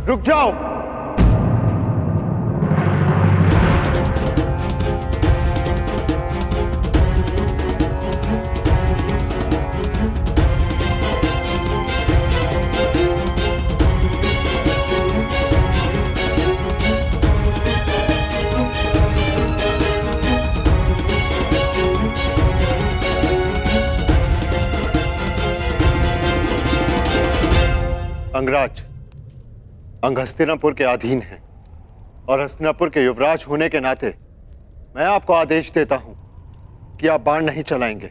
रुक जाओ। अंगराज, अंग हस्तिनापुर के अधीन है और हस्तिनापुर के युवराज होने के नाते मैं आपको आदेश देता हूं कि आप बाण नहीं चलाएंगे।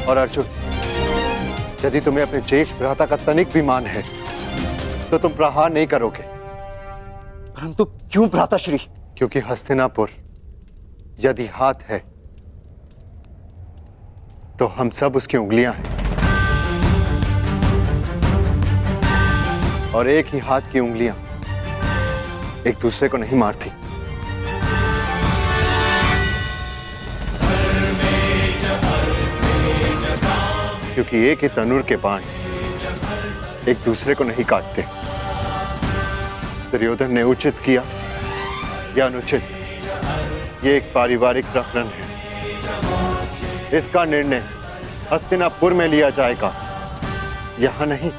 और अर्जुन, यदि तुम्हें अपने ज्येष्ठ भ्राता का तनिक भी मान है तो तुम प्रहार नहीं करोगे। परंतु क्यों भ्राताश्री? क्योंकि हस्तिनापुर यदि हाथ है तो हम सब उसकी उंगलियां हैं, और एक ही हाथ की उंगलियां एक दूसरे को नहीं मारती। क्योंकि एक ही तनुर के बाण एक दूसरे को नहीं काटते। दुर्योधन ने उचित किया या अनुचित, ये एक पारिवारिक प्रकरण है। इसका निर्णय हस्तिनापुर में लिया जाएगा, यहां नहीं।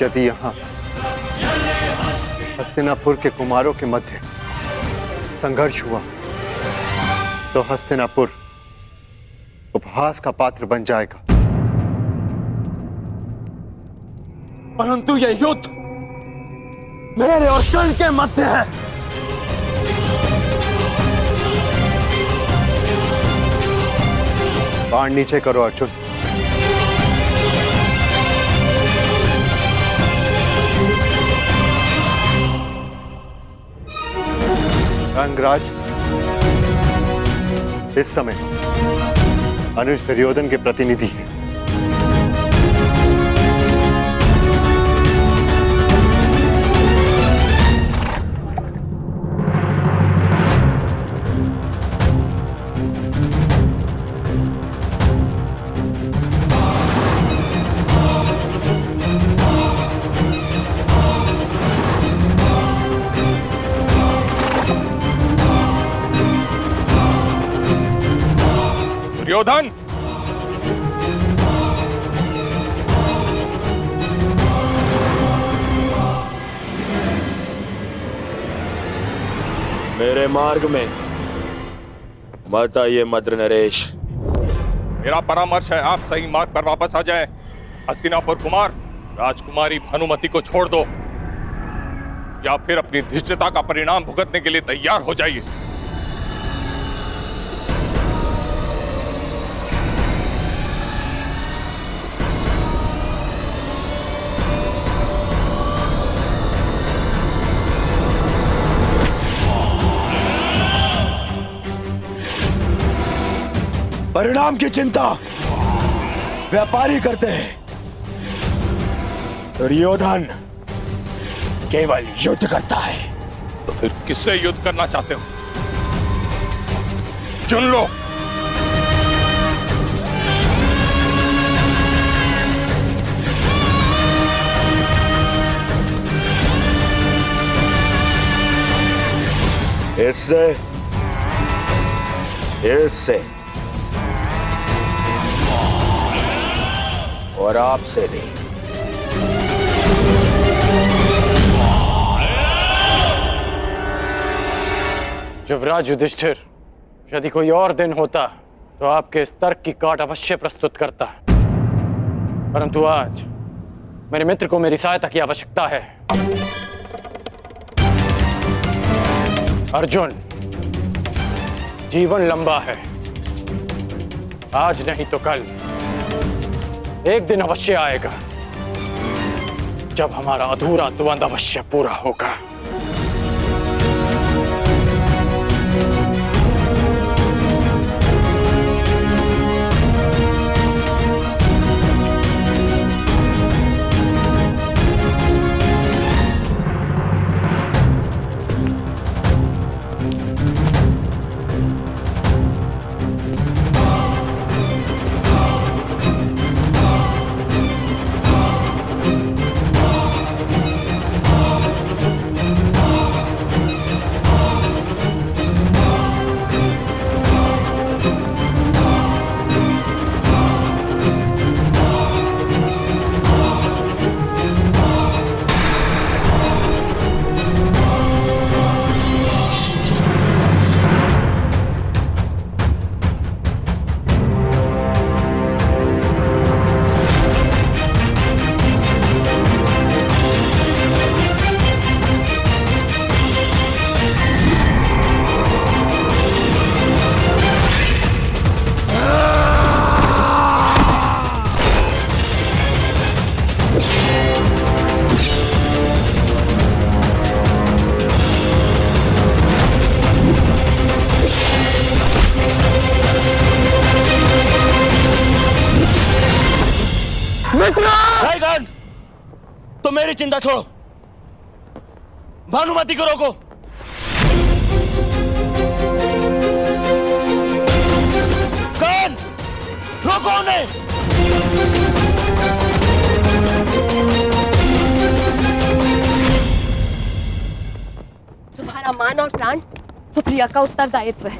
यदि यहां हस्तिनापुर के कुमारों के मध्य संघर्ष हुआ तो हस्तिनापुर उपहास का पात्र बन जाएगा। परंतु यह युद्ध मेरे और कर्ण के मध्य है। बाण नीचे करो अर्जुन। अंगराज, इस समय अनुज दुर्योधन के प्रतिनिधि हैं। दुर्योधन, मेरे मार्ग में मत आइए मद्र नरेश। मेरा परामर्श है आप सही मार्ग पर वापस आ जाएं। हस्तिनापुर कुमार, राजकुमारी भानुमति को छोड़ दो या फिर अपनी धृष्टता का परिणाम भुगतने के लिए तैयार हो जाइए। परिणाम की चिंता व्यापारी करते हैं, दुर्योधन केवल युद्ध करता है। तो फिर किससे युद्ध करना चाहते हो? चुन लो। इससे, इससे और आपसे भी। युवराज युधिष्ठिर, यदि कोई और दिन होता तो आपके इस तर्क की काट अवश्य प्रस्तुत करता, परंतु आज मेरे मित्र को मेरी सहायता की आवश्यकता है। अर्जुन, जीवन लंबा है, आज नहीं तो कल एक दिन अवश्य आएगा जब हमारा अधूरा द्वंद्व अवश्य पूरा होगा। सारी चिंता छोड़ो, भानुमति को रोको। कौन? रोको उन्हें। तुम्हारा मान और प्राण सुप्रिया का उत्तरदायित्व है।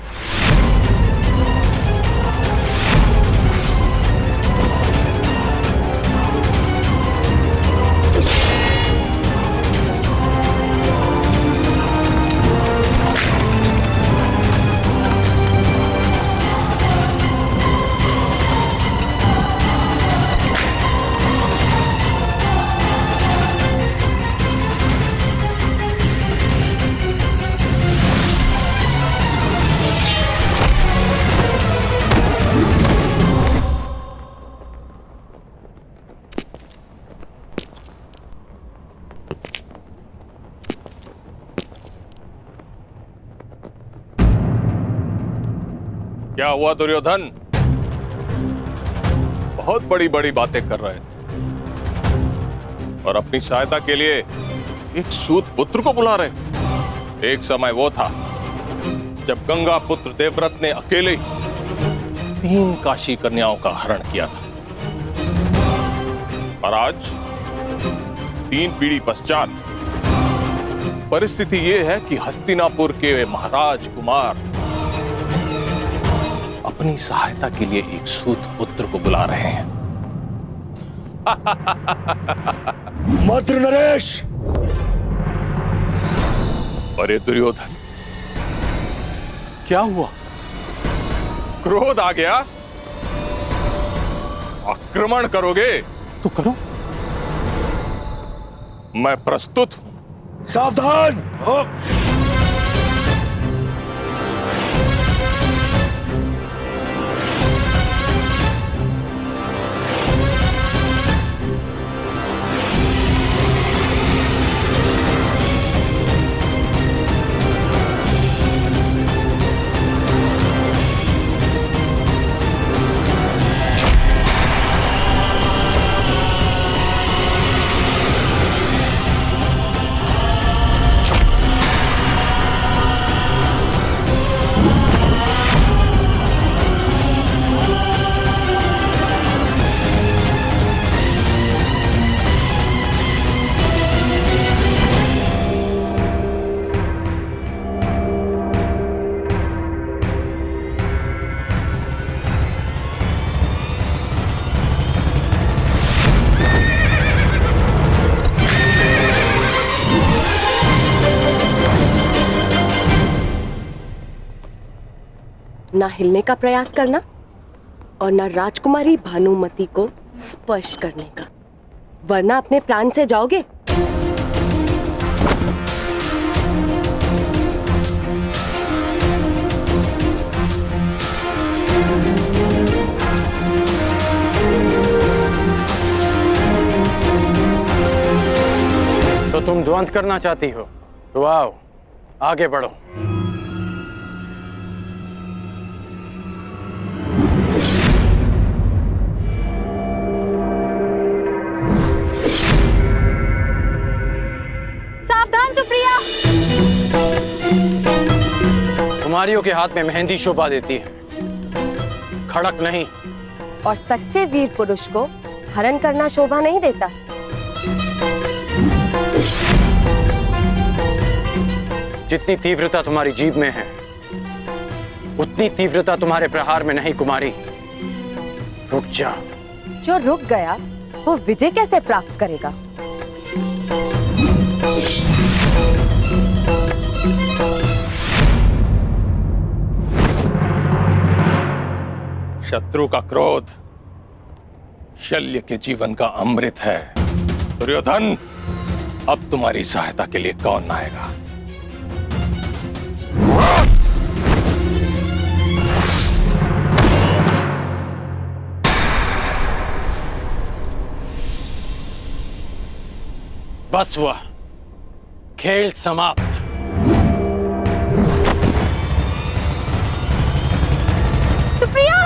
क्या हुआ दुर्योधन? बहुत बड़ी बड़ी बातें कर रहे थे और अपनी सहायता के लिए एक सूत पुत्र को बुला रहे। एक समय वो था जब गंगा पुत्र देवव्रत ने अकेले 3 काशी कन्याओं का हरण किया था, और आज 3 पीढ़ी पश्चात परिस्थिति ये है कि हस्तिनापुर के महाराज कुमार अपनी सहायता के लिए एक सूत पुत्र को बुला रहे हैं। मद्र नरेश! अरे दुर्योधन, क्या हुआ? क्रोध आ गया? आक्रमण करोगे तो करो, मैं प्रस्तुत हूं। सावधान! ना हिलने का प्रयास करना और ना राजकुमारी भानुमति को स्पर्श करने का, वरना अपने प्राण से जाओगे। तो तुम द्वंद्व करना चाहती हो तो आओ, आगे बढ़ो। सुप्रिया! कुमारियों के हाथ में मेहंदी शोभा देती है, खड़क नहीं। और सच्चे वीर पुरुष को हरण करना शोभा नहीं देता। जितनी तीव्रता तुम्हारी जीभ में है, उतनी तीव्रता तुम्हारे प्रहार में नहीं कुमारी। रुक जा। जो रुक गया वो विजय कैसे प्राप्त करेगा? शत्रु का क्रोध शल्य के जीवन का अमृत है। दुर्योधन, अब तुम्हारी सहायता के लिए कौन आएगा? बस हुआ, खेल समाप्त। सुप्रिया!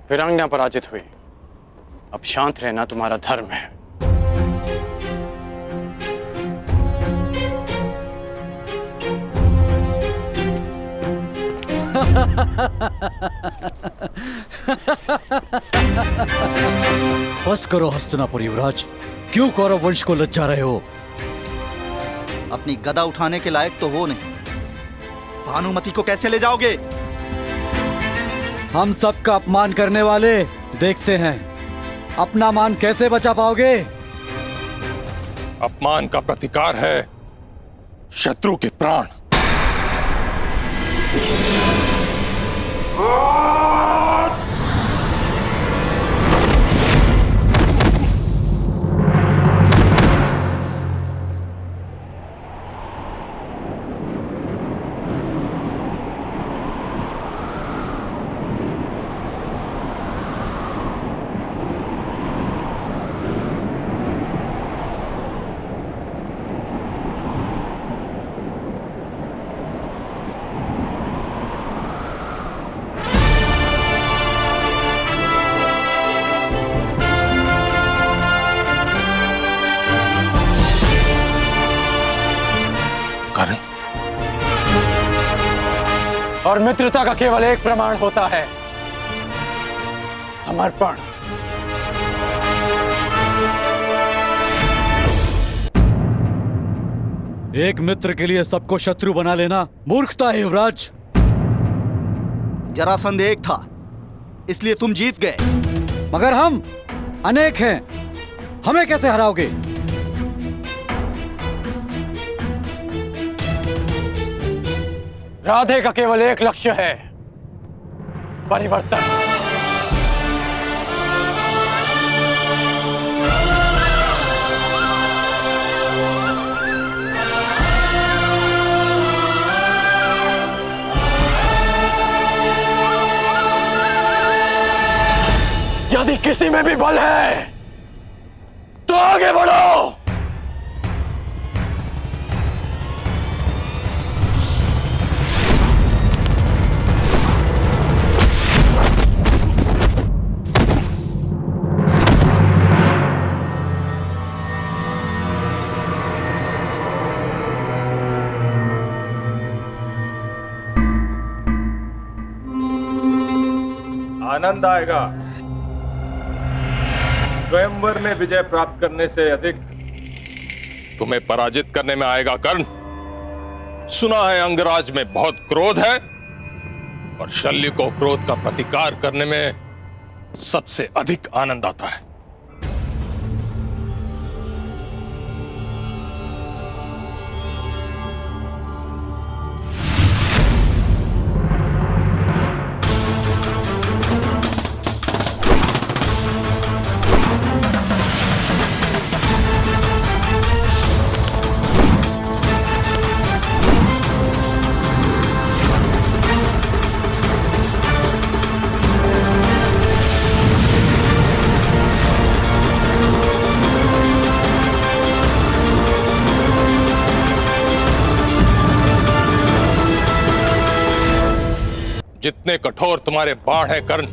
वीरांगना पराजित हुई, अब शांत रहना तुम्हारा धर्म है। बस करो हस्तिनापुर युवराज, क्यों कौरव वंश को लज्जा रहे हो? अपनी गदा उठाने के लायक तो हो नहीं, भानुमति को कैसे ले जाओगे? हम सबका अपमान करने वाले, देखते हैं अपना मान कैसे बचा पाओगे। अपमान का प्रतिकार है शत्रु के प्राण। और मित्रता का केवल एक प्रमाण होता है, समर्पण। एक मित्र के लिए सबको शत्रु बना लेना मूर्खता है युवराज। जरासंध एक था, इसलिए तुम जीत गए। मगर हम अनेक हैं, हमें कैसे हराओगे? राधे का केवल एक लक्ष्य है, परिवर्तन। यदि किसी में भी बल है तो आगे बढ़ो। आनंद आएगा। स्वयंवर में विजय प्राप्त करने से अधिक तुम्हें पराजित करने में आएगा कर्ण। सुना है अंगराज में बहुत क्रोध है और शल्य को क्रोध का प्रतिकार करने में सबसे अधिक आनंद आता है। जितने कठोर तुम्हारे बाण है कर्ण,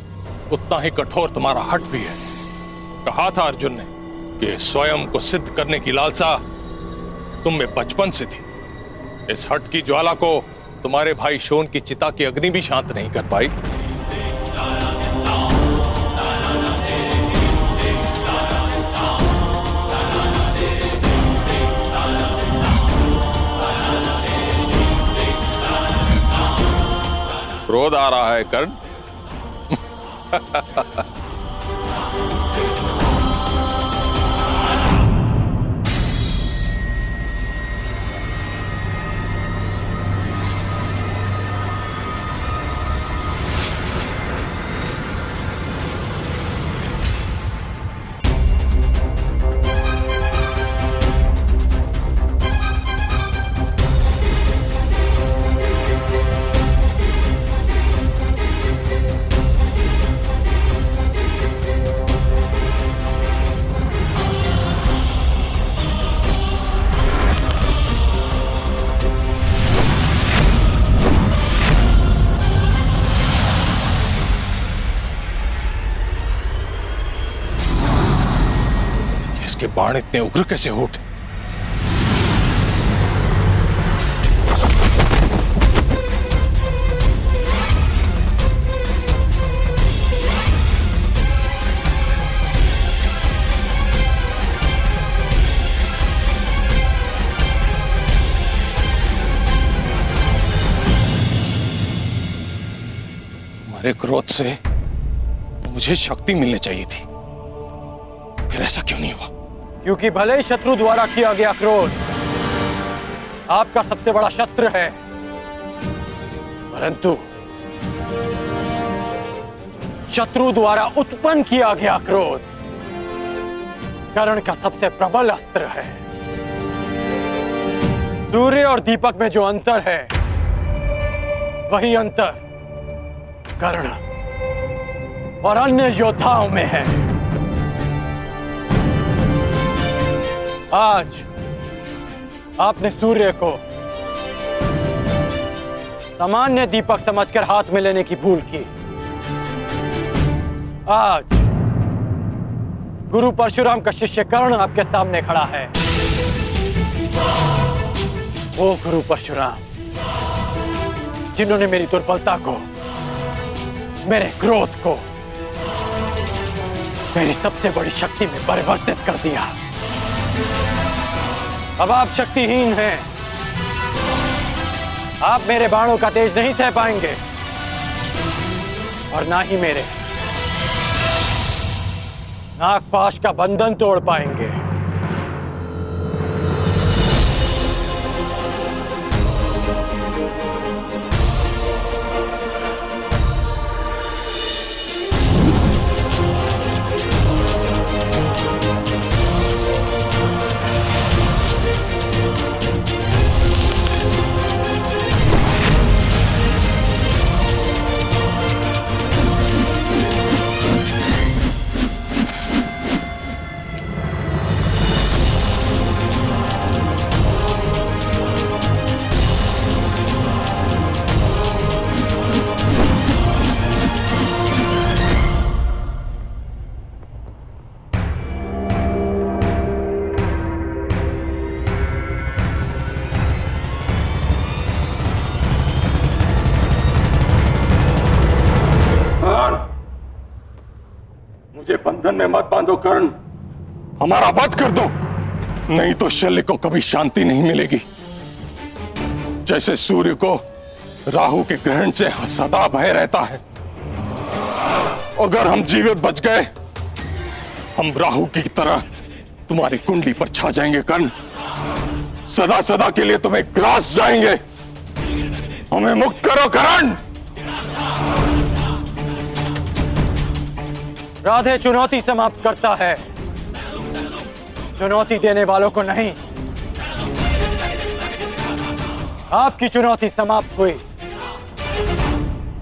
उतना ही कठोर तुम्हारा हट भी है। कहा था अर्जुन ने कि स्वयं को सिद्ध करने की लालसा तुम में बचपन से थी। इस हट की ज्वाला को तुम्हारे भाई शोन की चिता की अग्नि भी शांत नहीं कर पाई। क्रोध आ रहा है कर्ण। उसके बाण इतने उग्र कैसे हो उठे? तुम्हारे क्रोध से मुझे शक्ति मिलनी चाहिए थी, फिर ऐसा क्यों नहीं हुआ? क्योंकि भले ही शत्रु द्वारा किया गया क्रोध आपका सबसे बड़ा शस्त्र है, परंतु शत्रु द्वारा उत्पन्न किया गया क्रोध कर्ण का सबसे प्रबल अस्त्र है। सूर्य और दीपक में जो अंतर है वही अंतर कर्ण और अन्य योद्धाओं में है। आज आपने सूर्य को सामान्य दीपक समझकर हाथ में लेने की भूल की। आज गुरु परशुराम का शिष्य कर्ण आपके सामने खड़ा है। वो गुरु परशुराम जिन्होंने मेरी दुर्बलता को, मेरे क्रोध को मेरी सबसे बड़ी शक्ति में परिवर्तित कर दिया। अब आप शक्तिहीन हैं। आप मेरे बाणों का तेज नहीं सह पाएंगे और ना ही मेरे नागपाश का बंधन तोड़ पाएंगे। मुझे बंधन में मत बांधो कर्ण, हमारा वध कर दो, नहीं तो शल्य को कभी शांति नहीं मिलेगी। जैसे सूर्य को राहु के ग्रहण से सदा भय रहता है, अगर हम जीवित बच गए हम राहु की तरह तुम्हारी कुंडली पर छा जाएंगे कर्ण, सदा सदा के लिए तुम्हें ग्रास जाएंगे। हमें मुक्त करो कर्ण। राधे चुनौती समाप्त करता है, चुनौती देने वालों को नहीं। आपकी चुनौती समाप्त हुई,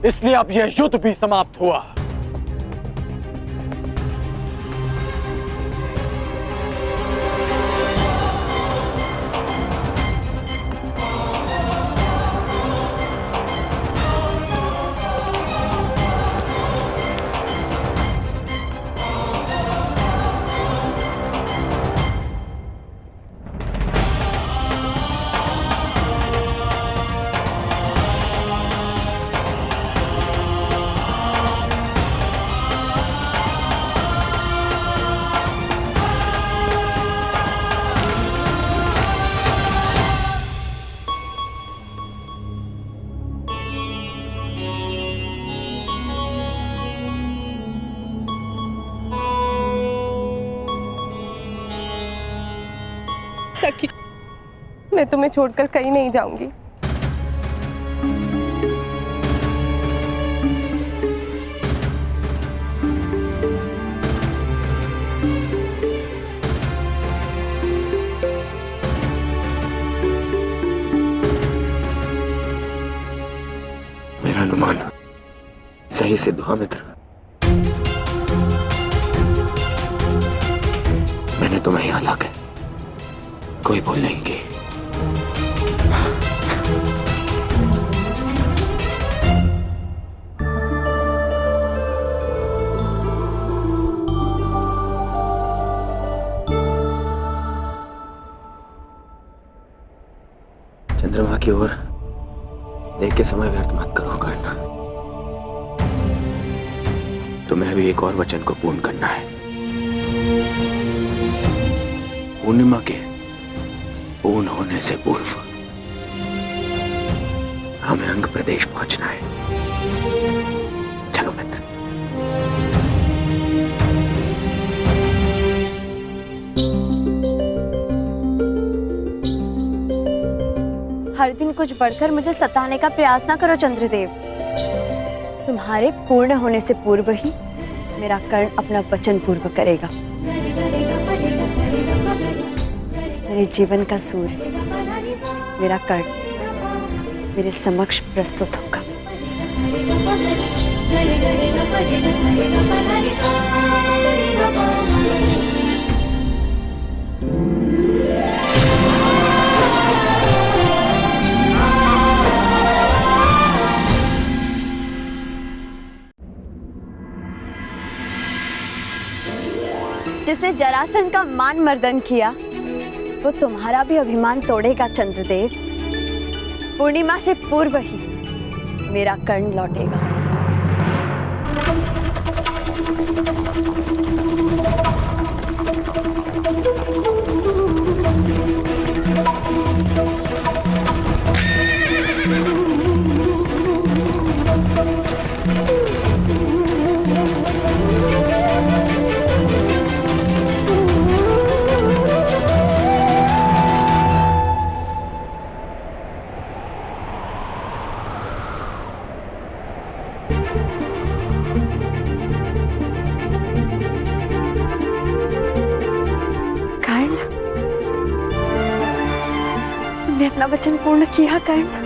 इसलिए अब यह युद्ध भी समाप्त हुआ। सखी, मैं तुम्हें छोड़कर कहीं नहीं जाऊंगी। मेरा अनुमान सही सिद्ध हुआ मित्र। मैंने तुम्हें यहां लाकर कोई भूल नहीं की। चंद्रमा की ओर देख के समय व्यर्थ मत करो कर्ण। तुम्हें अभी एक और वचन को पूर्ण करना है। पूर्णिमा के पूर्ण होने से पूर्व हमें अंग प्रदेश पहुंचना है। चलो मित्र। हर दिन कुछ बढ़कर मुझे सताने का प्रयास ना करो चंद्रदेव। तुम्हारे पूर्ण होने से पूर्व ही मेरा कर्ण अपना वचन पूर्ण करेगा। मेरे जीवन का सूर्य मेरा कर्ण मेरे समक्ष प्रस्तुत होगा। जिसने जरासंध का मान मर्दन किया वो तुम्हारा भी अभिमान तोड़ेगा चंद्रदेव। पूर्णिमा से पूर्व ही मेरा कर्ण लौटेगा। तुमने अपना वचन पूर्ण किया कर्ण।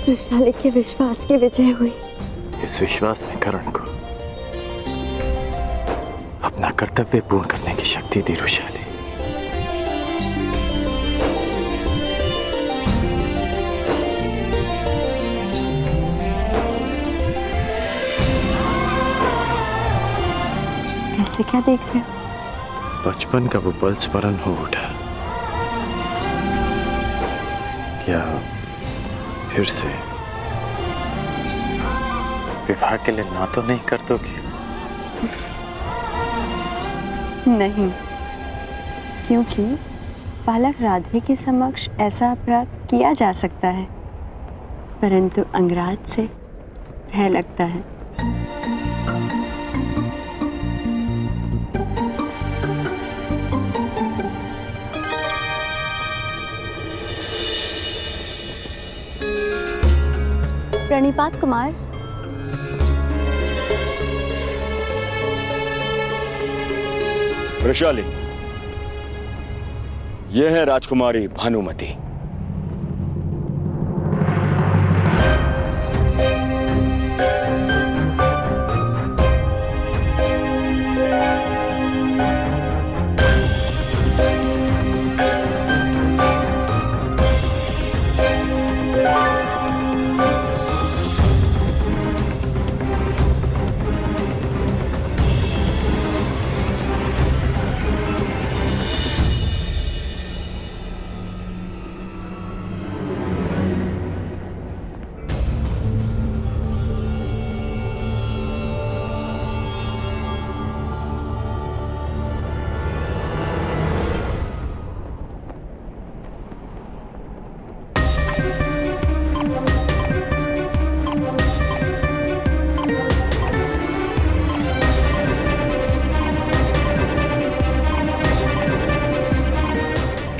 वृषाली के विश्वास की विजय हुई। इस विश्वास ने कर्ण को अपना कर्तव्य पूर्ण करने की शक्ति दी। वृषाली, ऐसे क्या देख रहे हो? बचपन का वो पल स्मरण हो उठा। क्या फिर से विवाह के लिए ना तो नहीं कर दोगी? नहीं, क्योंकि बालक राधे के समक्ष ऐसा अपराध किया जा सकता है, परंतु अंगराज से भय लगता है। प्रणिपात कुमार। वृषाली, यह है राजकुमारी भानुमति।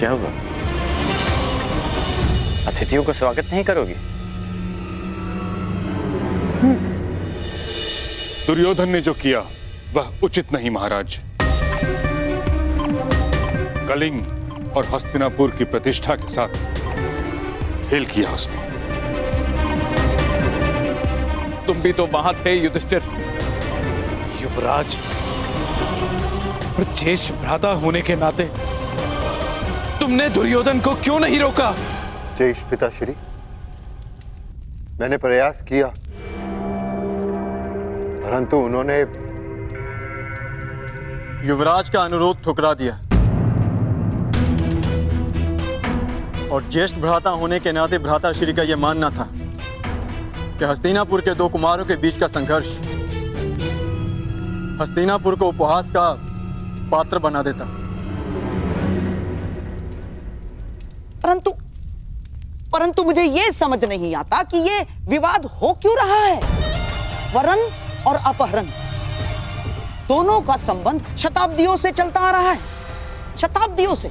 क्या हुआ? अतिथियों का स्वागत नहीं करोगी? दुर्योधन ने जो किया वह उचित नहीं महाराज। कलिंग और हस्तिनापुर की प्रतिष्ठा के साथ खेल किया उसने। तुम भी तो वहां थे युधिष्ठिर। युवराज और ज्येष्ठ भ्राता होने के नाते तुमने दुर्योधन को क्यों नहीं रोका? ज्येष्ठ पिताश्री, मैंने प्रयास किया, परंतु उन्होंने युवराज का अनुरोध ठुकरा दिया और ज्येष्ठ भ्राता होने के नाते भ्राताश्री का यह मानना था कि हस्तिनापुर के दो कुमारों के बीच का संघर्ष हस्तिनापुर को उपहास का पात्र बना देता। परंतु मुझे ये समझ नहीं आता कि ये विवाद हो क्यों रहा है। वरण और अपहरण दोनों का संबंध शताब्दियों से चलता आ रहा है, शताब्दियों से।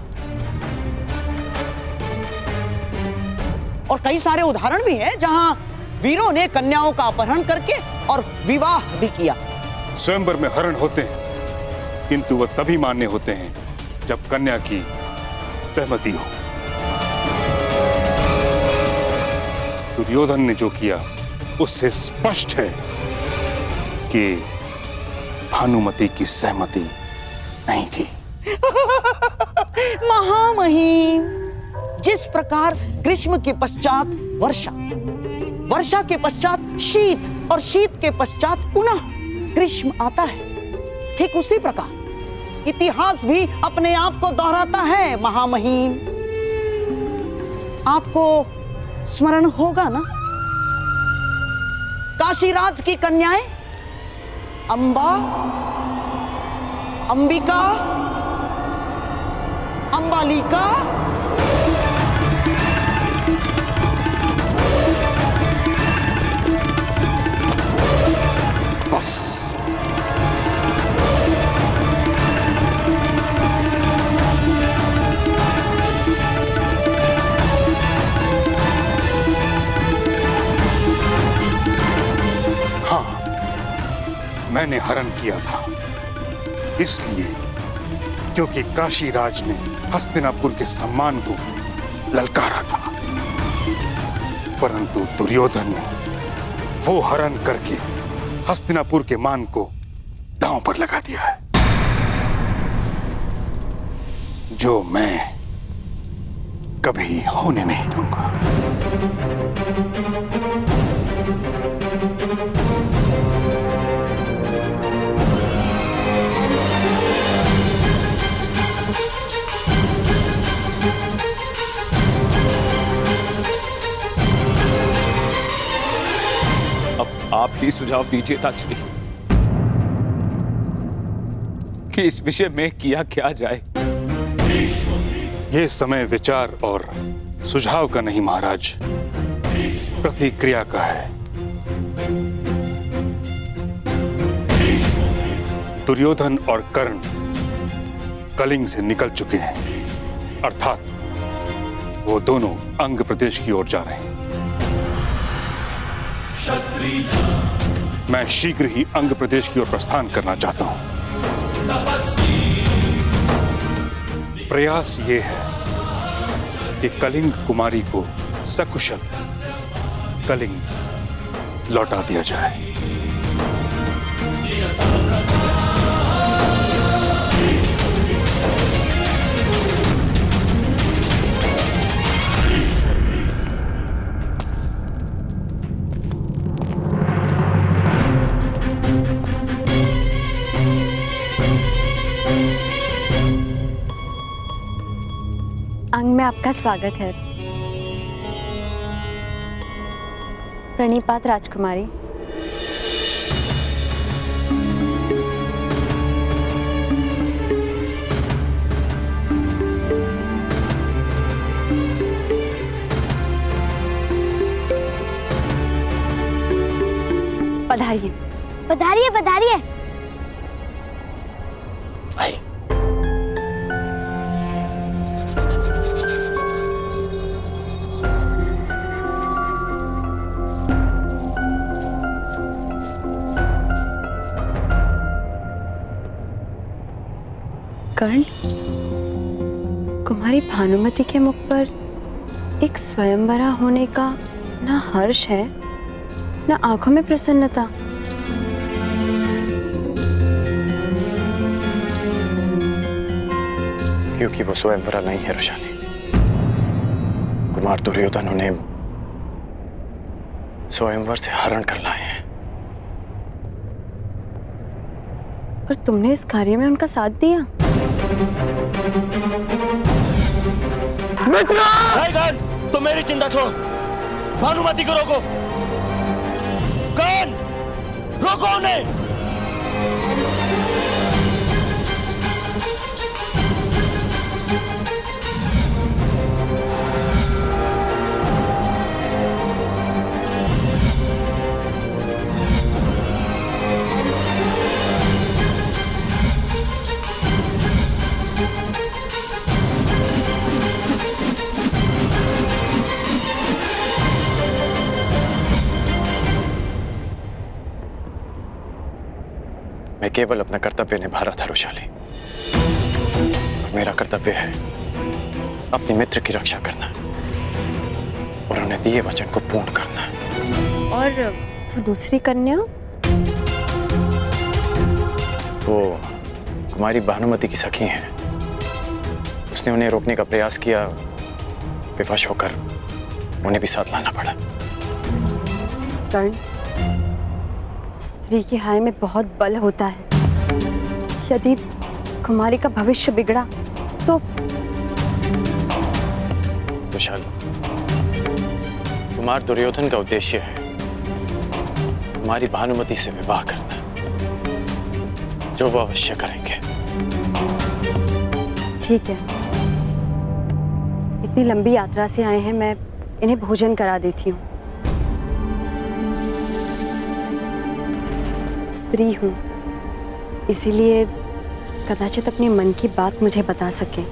और कई सारे उदाहरण भी हैं जहां वीरों ने कन्याओं का अपहरण करके और विवाह भी किया। स्वयंवर में हरण होते हैं, किंतु वह तभी मान्य होते हैं जब कन्या की सहमति हो। दुर्योधन ने जो किया उससे स्पष्ट है कि भानुमति की सहमति नहीं थी। महामहिम, जिस प्रकार ग्रीष्म के पश्चात वर्षा, वर्षा के पश्चात शीत और शीत के पश्चात पुनः ग्रीष्म आता है, ठीक उसी प्रकार इतिहास भी अपने आप को दोहराता है। महामहिम, आपको स्मरण होगा ना, काशीराज की कन्याएं अंबा, अंबिका, अंबालिका, बस मैंने हरण किया था इसलिए क्योंकि काशीराज ने हस्तिनापुर के सम्मान को ललकारा था, परंतु दुर्योधन ने वो हरण करके हस्तिनापुर के मान को दांव पर लगा दिया है, जो मैं कभी होने नहीं दूंगा। आप ही सुझाव दीजिए ताचरी कि इस विषय में किया क्या जाए। यह समय विचार और सुझाव का नहीं महाराज, प्रतिक्रिया का है। दुर्योधन और कर्ण कलिंग से निकल चुके हैं, अर्थात वो दोनों अंग प्रदेश की ओर जा रहे हैं। मैं शीघ्र ही अंग प्रदेश की ओर प्रस्थान करना चाहता हूं। प्रयास ये है कि कलिंग कुमारी को सकुशल कलिंग लौटा दिया जाए। अंग में आपका स्वागत है। प्रणिपात राजकुमारी। पधारिए। पधारिए पधारिए। कर्ण, कुमारी भानुमति के मुख पर एक स्वयंवरा होने का ना हर्ष है, ना आंखों में प्रसन्नता। क्योंकि वो स्वयंवरा नहीं है रुशाली। कुमार दुर्योधन उन्हें स्वयंवर से हरण कर लाए हैं। और तुमने इस कार्य में उनका साथ दिया? तो मेरी चिंता छोड़ो, भानुमति को रोको। कौन? रोको उन्हें। मैं केवल अपना कर्तव्य निभा रहा था रुशाली, और मेरा कर्तव्य है अपने मित्र की रक्षा करना और उन्हें दिए वचन को पूर्ण करना। और वो दूसरी कन्या? वो कुमारी भानुमति की सखी हैं। उसने उन्हें रोकने का प्रयास किया, विवश होकर उन्हें भी साथ लाना पड़ा। कर्ण, स्त्री की हाय में बहुत बल होता है। यदि कुमारी का भविष्य बिगड़ा तो विशाल, कुमार दुर्योधन का उद्देश्य है हमारी भानुमति से विवाह करना, जो वो अवश्य करेंगे। ठीक है, इतनी लंबी यात्रा से आए हैं, मैं इन्हें भोजन करा देती हूँ। स्त्री हूँ, इसीलिए कदाचित अपने मन की बात मुझे बता सके।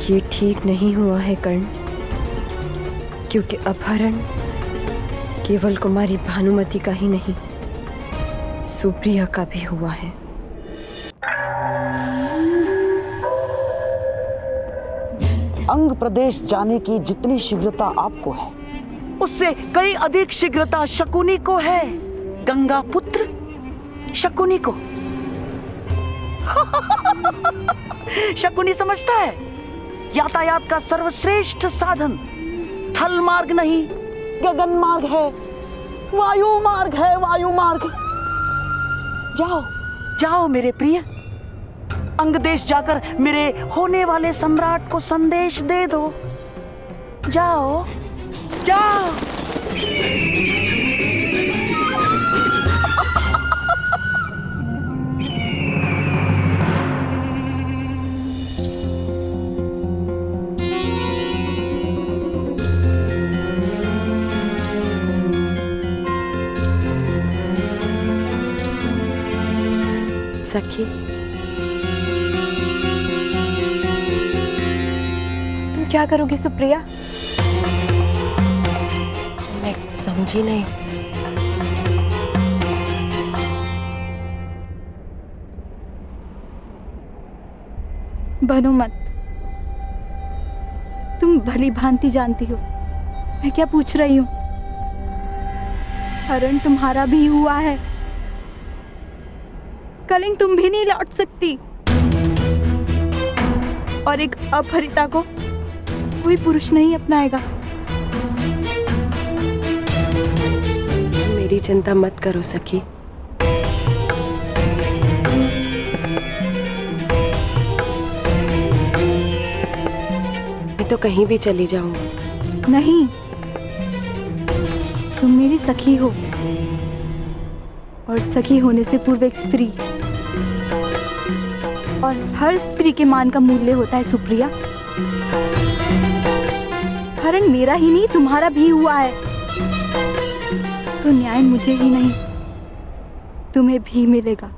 ये ठीक नहीं हुआ है कर्ण, क्योंकि अपहरण केवल कुमारी भानुमति का ही नहीं, सुप्रिया का भी हुआ है। अंग प्रदेश जाने की जितनी शीघ्रता आपको है, उससे कई अधिक शीघ्रता शकुनी को है। गंगा पुत्र शकुनी को। शकुनी समझता है यातायात का सर्वश्रेष्ठ साधन थल मार्ग नहीं, गगन मार्ग है, वायु मार्ग है, वायु मार्ग। जाओ जाओ मेरे प्रिय, अंग देश जाकर मेरे होने वाले सम्राट को संदेश दे दो। जाओ जाओ। सखी, तुम क्या करोगी सुप्रिया? मैं समझी नहीं। बनो मत, तुम भली भांति जानती हो मैं क्या पूछ रही हूँ। हरण तुम्हारा भी हुआ है, कलिंग तुम भी नहीं लौट सकती, और एक अपहरिता को कोई पुरुष नहीं अपनाएगा। मेरी चिंता मत करो सखी, मैं तो कहीं भी चली जाऊंगी। नहीं, तुम मेरी सखी हो, और सखी होने से पूर्व एक स्त्री, और हर स्त्री के मान का मूल्य होता है सुप्रिया। हरण मेरा ही नहीं तुम्हारा भी हुआ है, तो न्याय मुझे ही नहीं तुम्हें भी मिलेगा।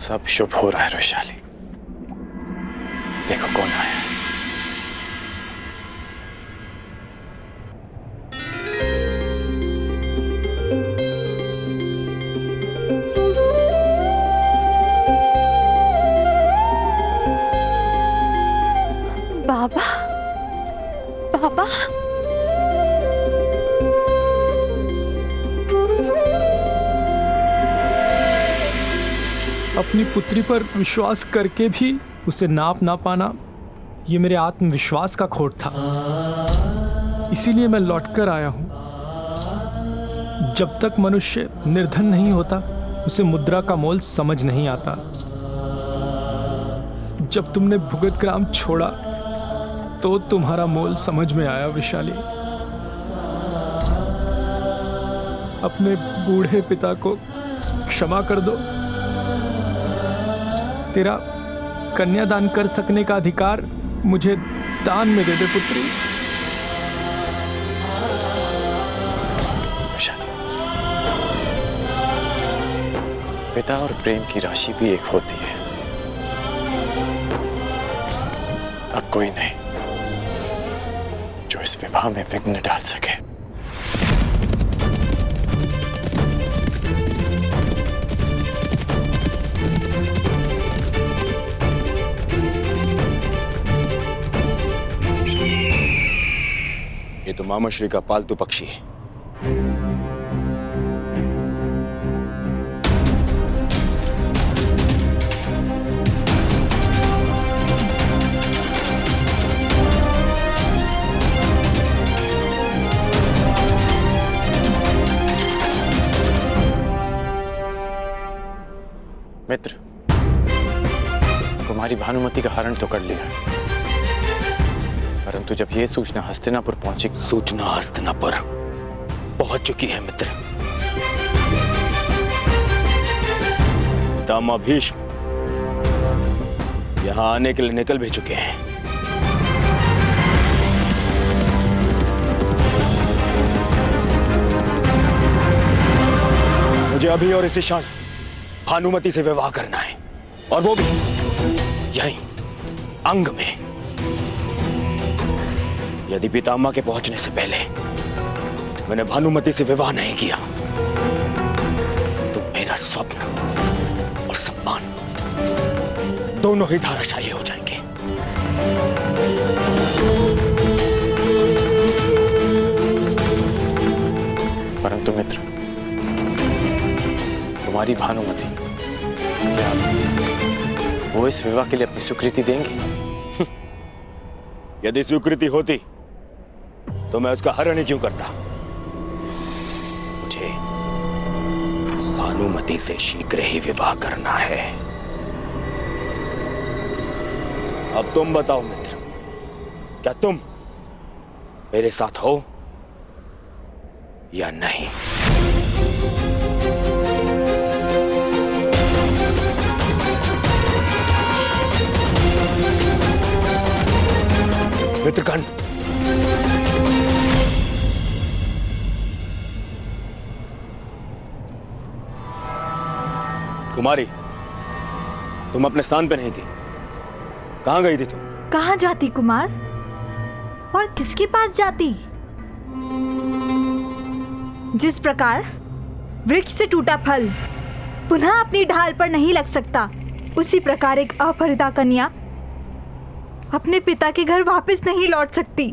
सब शुभ हो रहा है वैशाली। देखो कौन आया है। बाबा, बाबा, अपनी पुत्री पर विश्वास करके भी उसे नाप ना पाना, ये मेरे आत्मविश्वास का खोट था। इसीलिए मैं लौटकर आया हूं। जब तक मनुष्य निर्धन नहीं होता, उसे मुद्रा का मोल समझ नहीं आता। जब तुमने भुगत ग्राम छोड़ा तो तुम्हारा मोल समझ में आया वैशाली। अपने बूढ़े पिता को क्षमा कर दो। तेरा कन्यादान कर सकने का अधिकार मुझे दान में दे दे पुत्री। पिता और प्रेम की राशि भी एक होती है। अब कोई नहीं जो इस विवाह में विघ्न डाल सके। ये तो मामाश्री का पालतू पक्षी है। मित्र, कुमारी भानुमति का हरण तो कर लिया, परंतु जब यह सूचना हस्तिनापुर पहुंची। सूचना हस्तिनापुर पहुंच चुकी है मित्र। पितामह भीष्म यहां आने के लिए निकल भी चुके हैं। मुझे अभी और इसी क्षण भानुमति से विवाह करना है, और वो भी यहीं अंग में। यदि पितामह के पहुंचने से पहले मैंने भानुमति से विवाह नहीं किया तो मेरा स्वप्न और सम्मान दोनों ही धाराशायी हो जाएंगे। परंतु मित्र, तुम्हारी भानुमति, क्या वो इस विवाह के लिए अपनी स्वीकृति देंगी? यदि स्वीकृति होती तो मैं उसका हरण ही क्यों करता। मुझे भानुमति से शीघ्र ही विवाह करना है। अब तुम बताओ मित्र, क्या तुम मेरे साथ हो या नहीं? मित्रगण, कुमारी, तुम अपने स्थान पे नहीं थी। कहां गई थी तुम? कहां जाती कुमार, और किसके पास जाती? जिस प्रकार वृक्ष से टूटा फल पुनः अपनी ढाल पर नहीं लग सकता, उसी प्रकार एक अपहृता कन्या अपने पिता के घर वापस नहीं लौट सकती।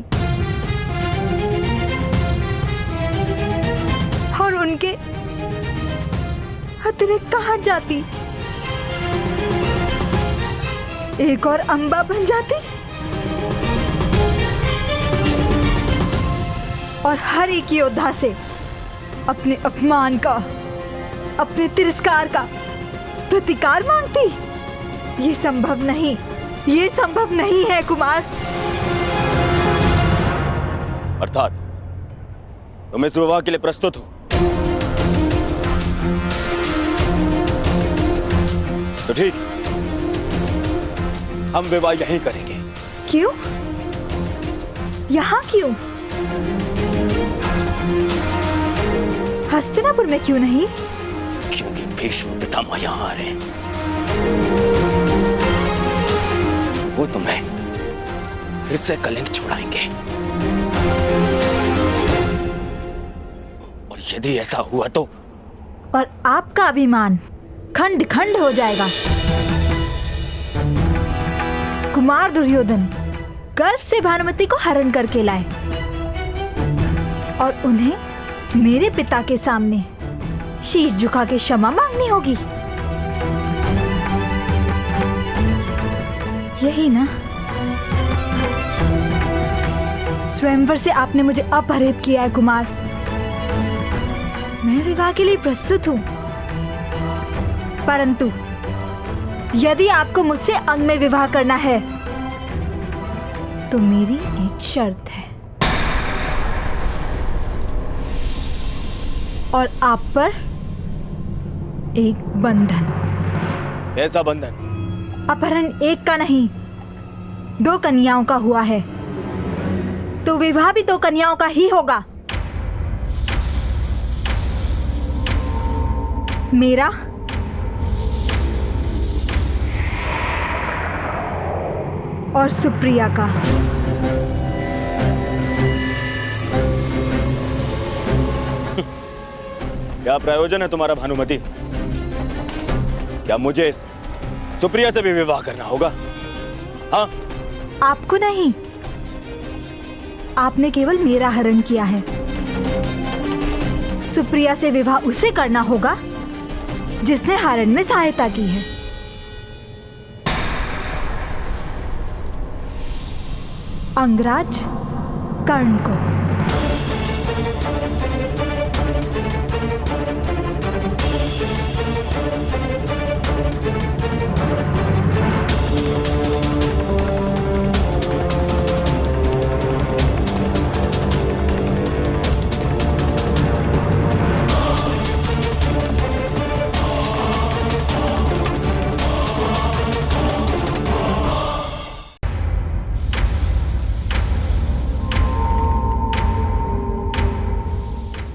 और उनके अतिरिक्त कहां जाती? एक और अंबा बन जाती और हर एक योद्धा से अपने अपमान का, अपने तिरस्कार का प्रतिकार मांगती। ये संभव नहीं, ये संभव नहीं है कुमार। अर्थात तुम इस विवाह के लिए प्रस्तुत हो? तो ठीक, हम विवाह यहीं करेंगे। क्यों? यहाँ क्यों? हस्तिनापुर में क्यों नहीं? क्योंकि भीष्म पितामह यहाँ आ रहे हैं। वो तुम्हें फिर से कलंक छुड़ाएंगे। और यदि ऐसा हुआ तो और आपका अभिमान खंड खंड हो जाएगा। कुमार दुर्योधन गर्व से भानुमति को हरण करके लाए और उन्हें मेरे पिता के सामने शीश झुका के क्षमा मांगनी होगी। यही ना? स्वयंवर से आपने मुझे अपहरित किया है कुमार। मैं विवाह के लिए प्रस्तुत हूँ, परंतु यदि आपको मुझसे अंग में विवाह करना है तो मेरी एक शर्त है और आप पर एक बंधन। ऐसा बंधन? अपहरण एक का नहीं, 2 कन्याओं का हुआ है, तो विवाह भी 2 कन्याओं का ही होगा। मेरा और सुप्रिया का। क्या प्रयोजन है तुम्हारा भानुमति? क्या मुझे सुप्रिया से भी विवाह करना होगा? हाँ? आपको नहीं, आपने केवल मेरा हरण किया है। सुप्रिया से विवाह उसे करना होगा जिसने हरण में सहायता की है। अंगराज कर्ण को।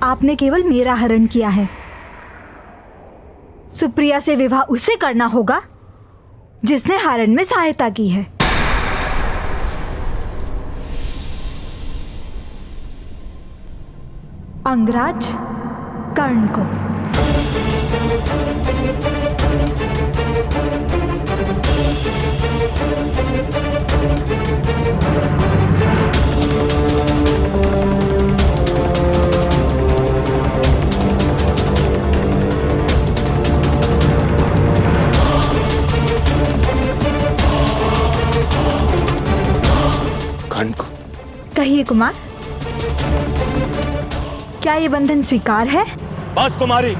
आपने केवल मेरा हरण किया है। सुप्रिया से विवाह उसे करना होगा जिसने हरण में सहायता की है। अंगराज कर्ण को। कहिए कुमार, क्या ये बंधन स्वीकार है? बस कुमारी,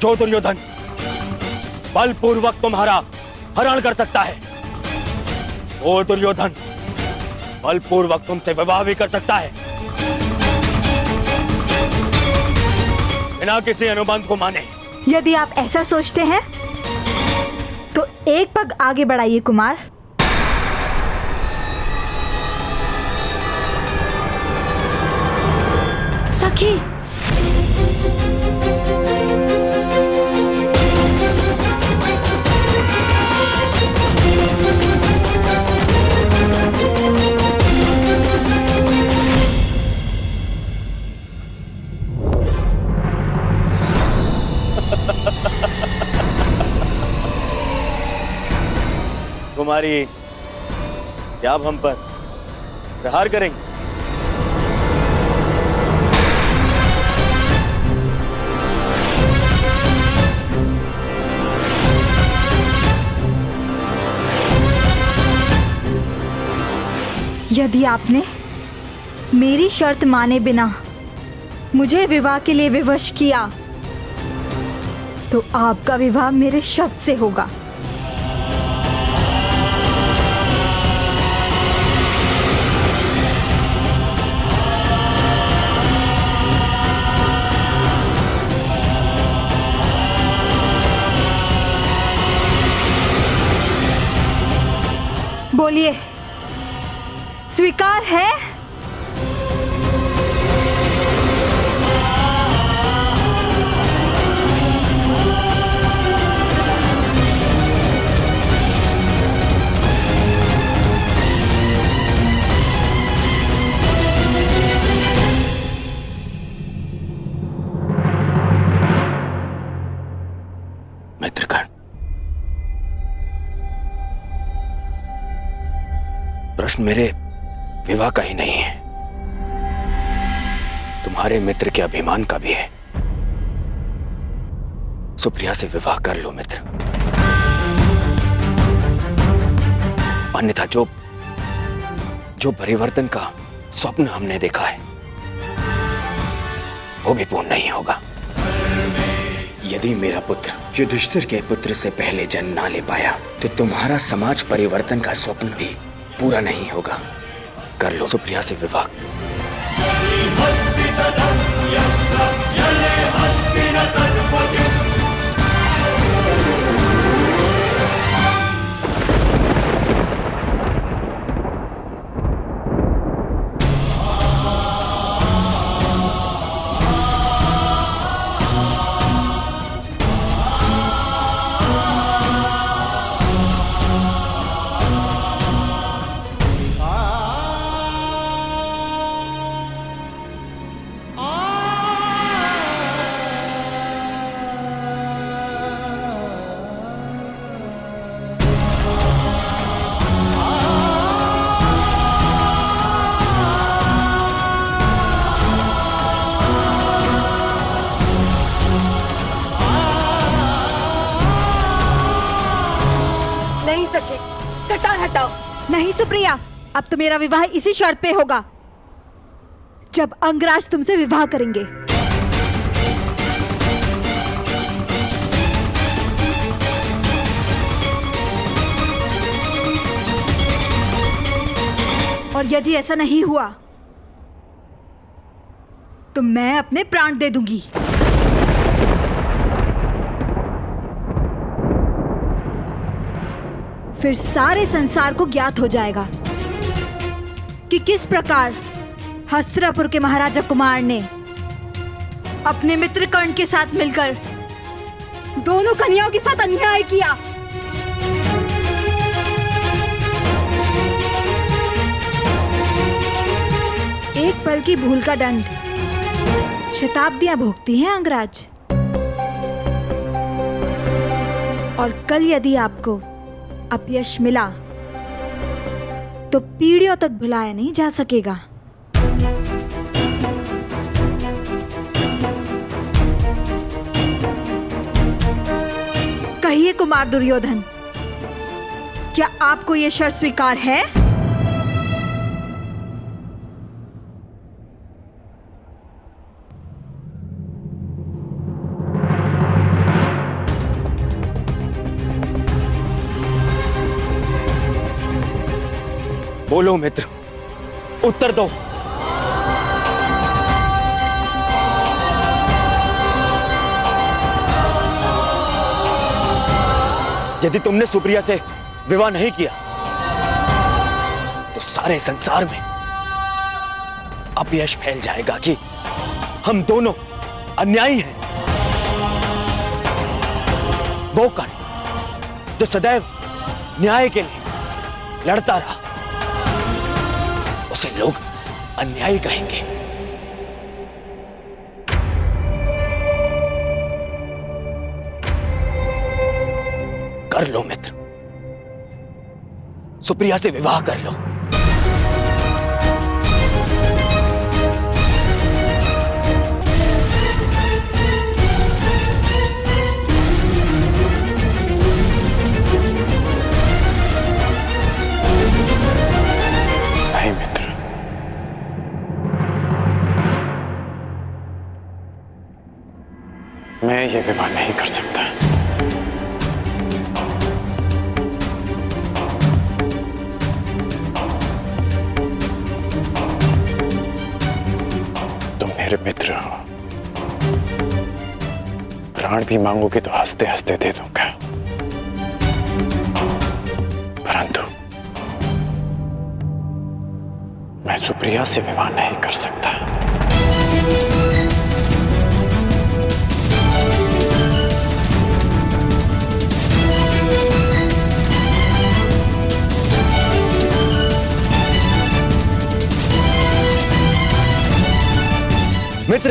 जो दुर्योधन बलपूर्वक तुम्हारा हरण कर सकता है, वो दुर्योधन बलपूर्वक तुमसे विवाह भी कर सकता है, बिना किसी अनुबंध को माने। यदि आप ऐसा सोचते हैं तो एक पग आगे बढ़ाइए कुमार। सखी, कुमारी, क्या आप हम पर प्रहार करेंगे? यदि आपने मेरी शर्त माने बिना मुझे विवाह के लिए विवश किया तो आपका विवाह मेरे शब्द से होगा। बोलिए, स्वीकार है? प्रश्न मेरे विवाह का ही नहीं है, तुम्हारे मित्र के अभिमान का भी है। सुप्रिया से विवाह कर लो मित्र, अन्यथा जो परिवर्तन का स्वप्न हमने देखा है वो भी पूर्ण नहीं होगा। यदि मेरा पुत्र युधिष्ठिर के पुत्र से पहले जन्म ना ले पाया तो तुम्हारा समाज परिवर्तन का स्वप्न भी पूरा नहीं होगा। कर लो सुप्रिया से विवाह। नहीं सके, कटार हटाओ। नहीं सुप्रिया, अब तो मेरा विवाह इसी शर्त पे होगा, जब अंगराज तुमसे विवाह करेंगे। और यदि ऐसा नहीं हुआ तो मैं अपने प्राण दे दूंगी। फिर सारे संसार को ज्ञात हो जाएगा कि किस प्रकार हस्तिनापुर के महाराजा कुमार ने अपने मित्र कर्ण के साथ मिलकर दोनों कन्याओं के साथ अन्याय किया। एक पल की भूल का दंड शताब्दियां भोगती हैं अंगराज। और कल यदि आपको अपयश मिला तो पीढ़ियों तक भुलाया नहीं जा सकेगा। कहिए कुमार दुर्योधन, क्या आपको यह शर्त स्वीकार है? बोलो मित्र, उत्तर दो। यदि तुमने सुप्रिया से विवाह नहीं किया तो सारे संसार में अपयश फैल जाएगा कि हम दोनों अन्यायी हैं। वो कर्ण जो सदैव न्याय के लिए लड़ता रहा, उसे लोग अन्यायी कहेंगे। कर लो मित्र, सुप्रिया से विवाह कर लो। नहीं मित्र, मैं ये विवाह नहीं कर सकता। तुम मेरे मित्र हो, प्राण भी मांगोगे तो हंसते हंसते दे दूंगा, परंतु मैं सुप्रिया से विवाह नहीं कर सकता। मित्र,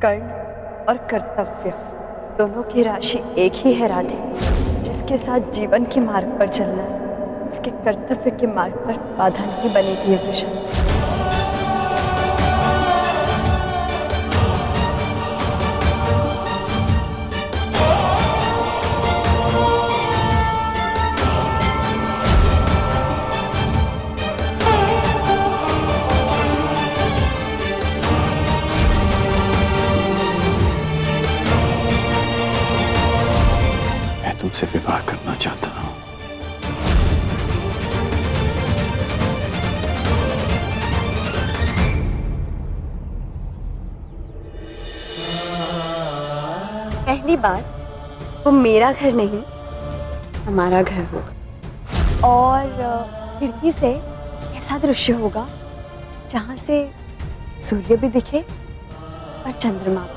कर्ण और कर्तव्य दोनों की राशि एक ही है राधे। जिसके साथ जीवन के मार्ग पर चलना है उसके कर्तव्य के मार्ग पर बाधा नहीं बनेगी ये वृषा। मैं तुमसे विवाह करना चाहता हूं। पहली बात, वो मेरा घर नहीं हमारा घर होगा और खिड़की से ऐसा दृश्य होगा जहां से सूर्य भी दिखे और चंद्रमा।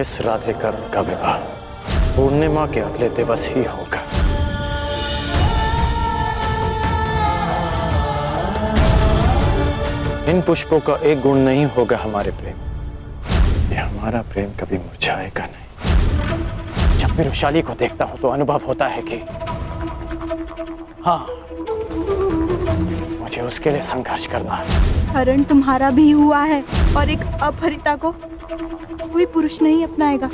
इस राधे कर्ण का विवाह पूर्णिमा के अगले दिवस ही होगा। इन पुष्पों का एक गुण नहीं होगा हमारे प्रेम, ये हमारा प्रेम कभी मुरझाएगा नहीं। जब भी वृषाली को देखता हूं तो अनुभव होता है कि हाँ, मुझे उसके लिए संघर्ष करना है। हरण तुम्हारा भी हुआ है और एक अपहरिता को कोई पुरुष नहीं अपनाएगा।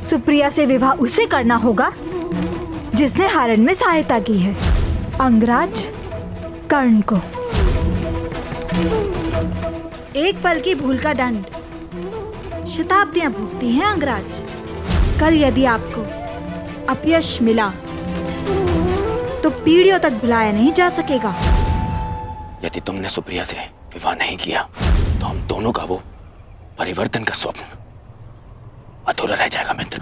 सुप्रिया से विवाह उसे करना होगा जिसने हरण में सहायता की है, अंगराज कर्ण को। एक पल की भूल का दंड शताब्दियां भुगती हैं अंगराज। कल यदि आपको अपयश मिला तो पीढ़ियों तक भुलाया नहीं जा सकेगा। यदि तुमने सुप्रिया से विवाह नहीं किया तो हम दोनों का वो परिवर्तन का स्वप्न अधूरा रह जाएगा मित्र।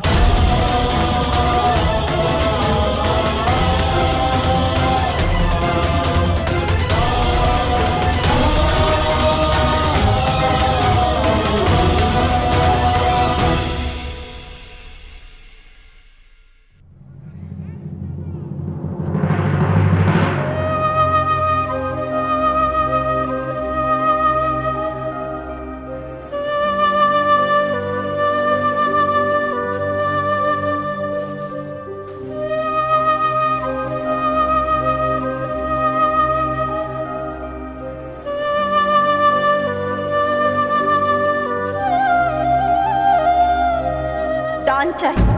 दान चाहिए।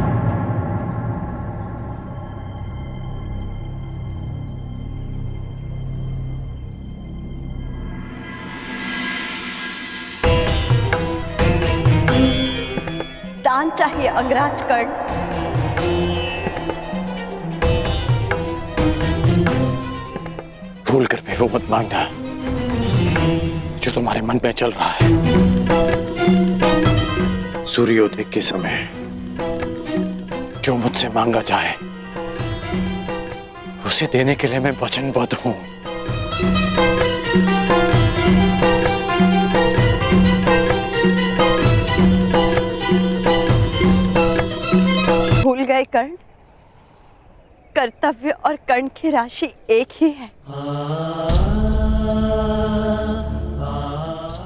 दान चाहिए अंगराज कर्ण। भूल कर भी वो मत मांगना जो तुम्हारे मन में चल रहा है। सूर्योदय के समय जो मुझसे मांगा जाए उसे देने के लिए मैं वचनबद्ध हूं। भूल गए कर्ण, कर्तव्य और कर्ण की राशि एक ही है।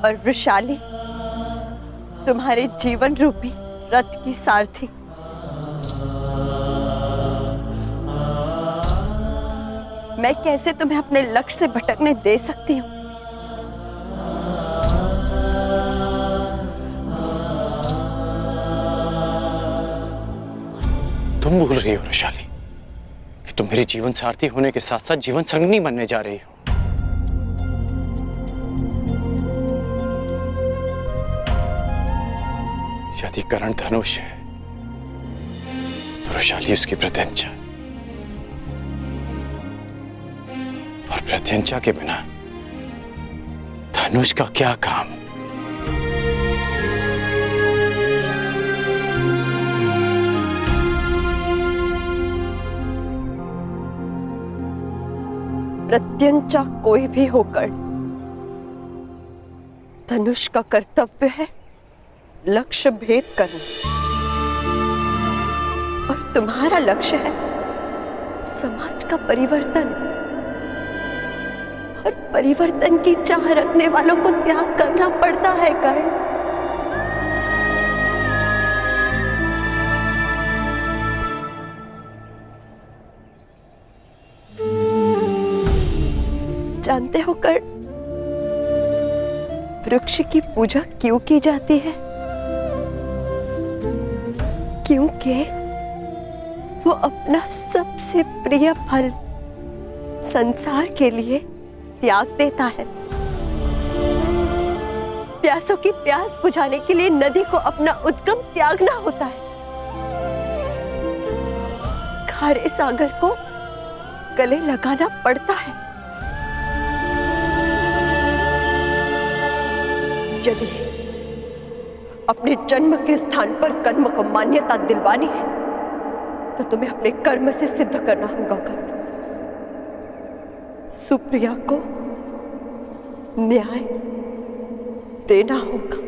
और वृषाली तुम्हारे जीवन रूपी रथ की सारथी। मैं कैसे तुम्हें अपने लक्ष्य से भटकने दे सकती हूँ? तुम भूल रही हो वृषाली कि तुम मेरी जीवन सारथी होने के साथ साथ जीवन संगनी बनने जा रही हो। यदि कर्ण धनुष है तो वृषाली उसकी प्रत्यंचा, और प्रत्यंचा के बिना धनुष का क्या काम? प्रत्यंचा कोई भी होकर धनुष का कर्तव्य है लक्ष्य भेद करना, और तुम्हारा लक्ष्य है समाज का परिवर्तन। और परिवर्तन की चाह रखने वालों को त्याग करना पड़ता है कर्ण। जानते हो कर्ण, वृक्ष की पूजा क्यों की जाती है? क्योंकि वो अपना सबसे प्रिय फल संसार के लिए त्याग देता है। प्यासों की प्यास बुझाने के लिए नदी को अपना उद्गम त्यागना होता है। खारे सागर को गले लगाना पड़ता है। यदि अपने जन्म के स्थान पर कर्म को मान्यता दिलवानी है तो तुम्हें अपने कर्म से सिद्ध करना होगा कर्ण। सुप्रिया को न्याय देना होगा।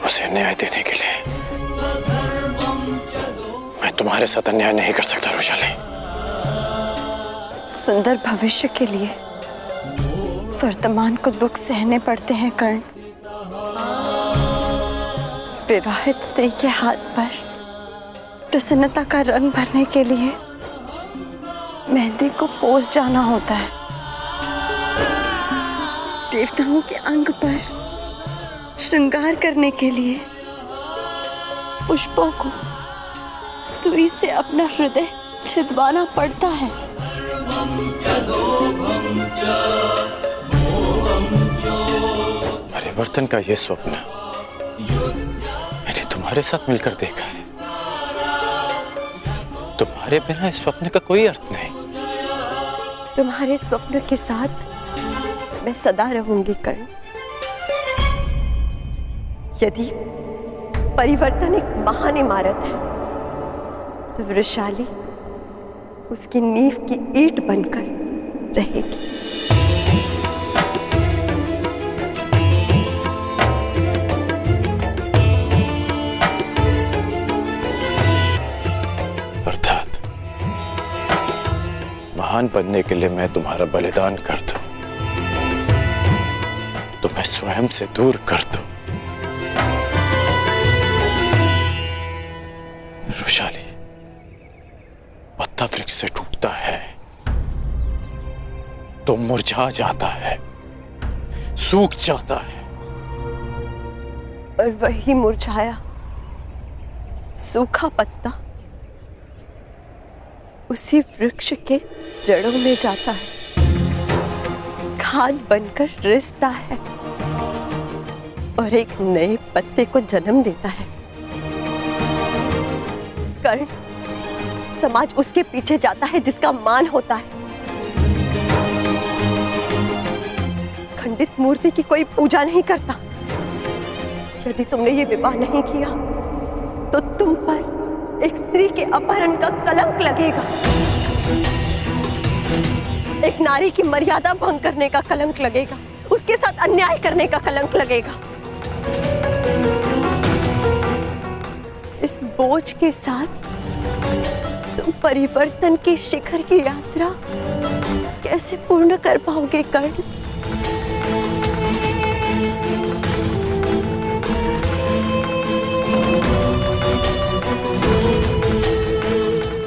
उसे न्याय देने के लिए मैं तुम्हारे साथ अन्याय नहीं कर सकता रोशाली। सुंदर भविष्य के लिए वर्तमान को दुख सहने पड़ते हैं कर्ण। विवाहित स्त्री के हाथ पर प्रसन्नता का रंग भरने के लिए मेहंदी को पोस जाना होता है। देवताओं के अंग पर श्रृंगार करने के लिए पुष्पों को सुई से अपना हृदय छिदवाना पड़ता है। परिवर्तन का ये स्वप्न मैंने तुम्हारे साथ मिलकर देखा है। तुम्हारे बिना इस स्वप्न का कोई अर्थ नहीं। तुम्हारे स्वप्न के साथ मैं सदा रहूंगी कर्ण। यदि परिवर्तन एक महान इमारत है तो वृषाली उसकी नींव की ईंट बनकर रहेगी। अर्थात महान बनने के लिए मैं तुम्हारा बलिदान कर दूं, तुम्हें स्वयं से दूर कर दूं। रोशाली, पत्ता वृक्ष से टूटता है तो मुरझा जाता है, सूख जाता है। और वही मुरझाया सूखा पत्ता उसी वृक्ष के जड़ों में जाता है, खाद बनकर रिसता है और एक नए पत्ते को जन्म देता है। कर्ण, समाज उसके पीछे जाता है जिसका मान होता है। खंडित मूर्ति की कोई पूजा नहीं करता। यदि तुमने ये विवाह नहीं किया तो तुम पर एक स्त्री के अपहरण का कलंक लगेगा, एक नारी की मर्यादा भंग करने का कलंक लगेगा, उसके साथ अन्याय करने का कलंक लगेगा। इस बोझ के साथ तुम परिवर्तन के शिखर की यात्रा कैसे पूर्ण कर पाओगे कर्ण?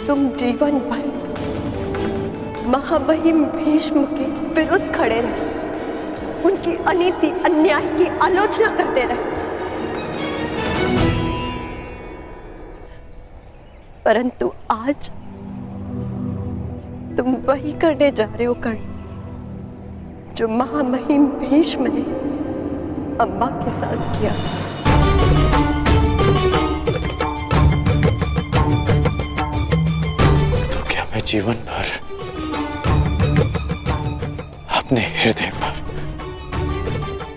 तुम जीवन भर महामहिम भीष्म के विरुद्ध खड़े रहे, उनकी अनीति अन्याय की आलोचना करते रहे, परंतु आज तुम वही करने जा रहे हो कर्ण जो महामहिम भीष्म ने अम्बा के साथ किया। तो क्या मैं जीवन भर अपने हृदय पर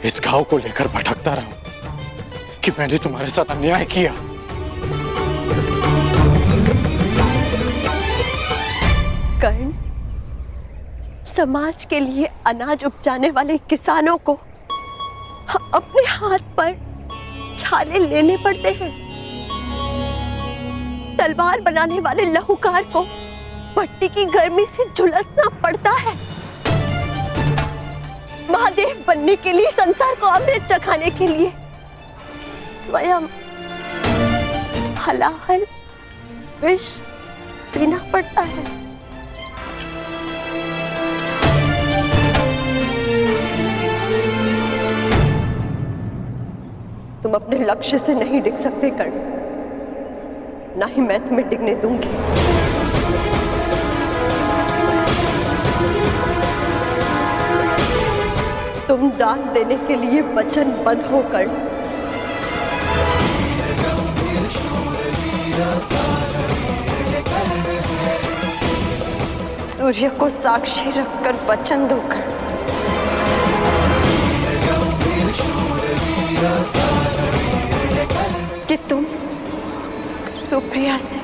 इस घाव को लेकर भटकता रहूं कि मैंने तुम्हारे साथ अन्याय किया? कर्ण, समाज के लिए अनाज उपजाने वाले किसानों को अपने हाथ पर छाले लेने पड़ते हैं। तलवार बनाने वाले लहूकार को भट्टी की गर्मी से झुलसना पड़ता है। महादेव बनने के लिए, संसार को अमृत चखाने के लिए स्वयं हलाहल विष पीना पड़ता है। तुम अपने लक्ष्य से नहीं डिग सकते कर्ण, ना ही मैं तुम्हें डिगने दूंगी। तुम दान देने के लिए वचनबद्ध हो कर्ण। सूर्य को साक्षी रखकर वचन दो कर्ण कि तुम सुप्रिया से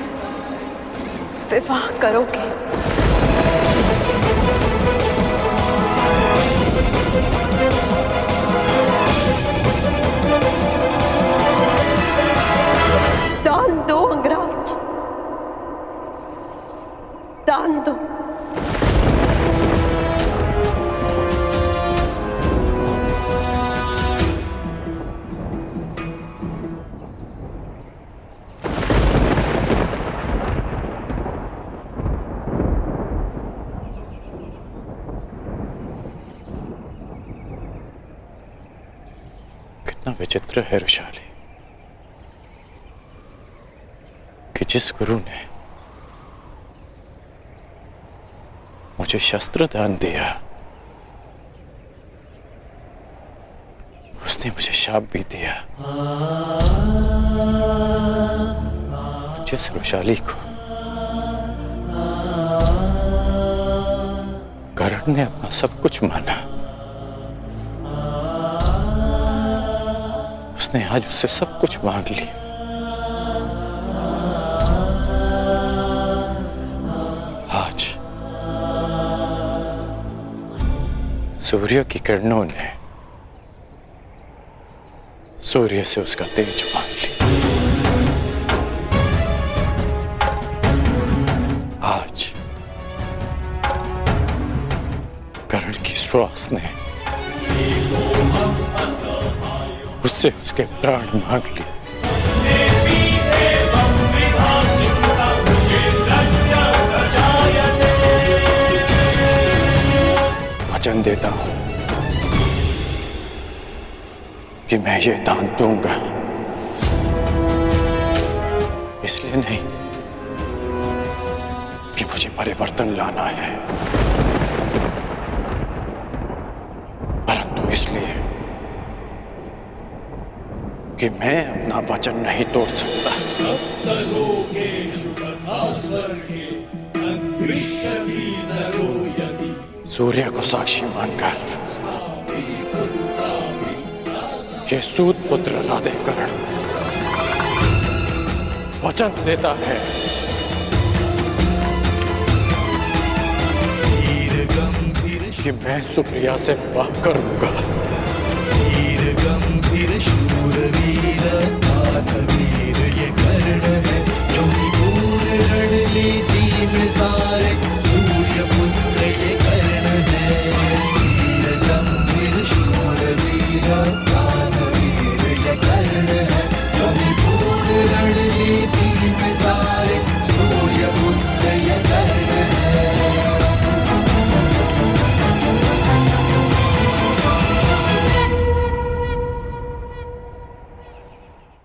विवाह करोगे। दान दो अंगराज, दान दो। कितना विचित्र है रुशाली कि जिस गुरु ने मुझे शस्त्र दान दिया, उसने मुझे शाप भी दिया। जिस रुशाली को कर्ण ने अपना सब कुछ माना, उसने आज उससे सब कुछ मांग लिया। आज सूर्य की किरणों ने सूर्य से उसका तेज मांग लिया। आज कर्ण की श्वास ने उससे उसके प्राण मांग लिए। वचन देता हूं कि मैं ये दान दूंगा, इसलिए नहीं कि मुझे परिवर्तन लाना है, परंतु इसलिए कि मैं अपना वचन नहीं तोड़ सकता। सूर्य को साक्षी मानकर ये सूत पुत्र राधेकर्ण वचन देता है कि मैं सुप्रिया से विवाह करूंगा। गंभीर शूरवीर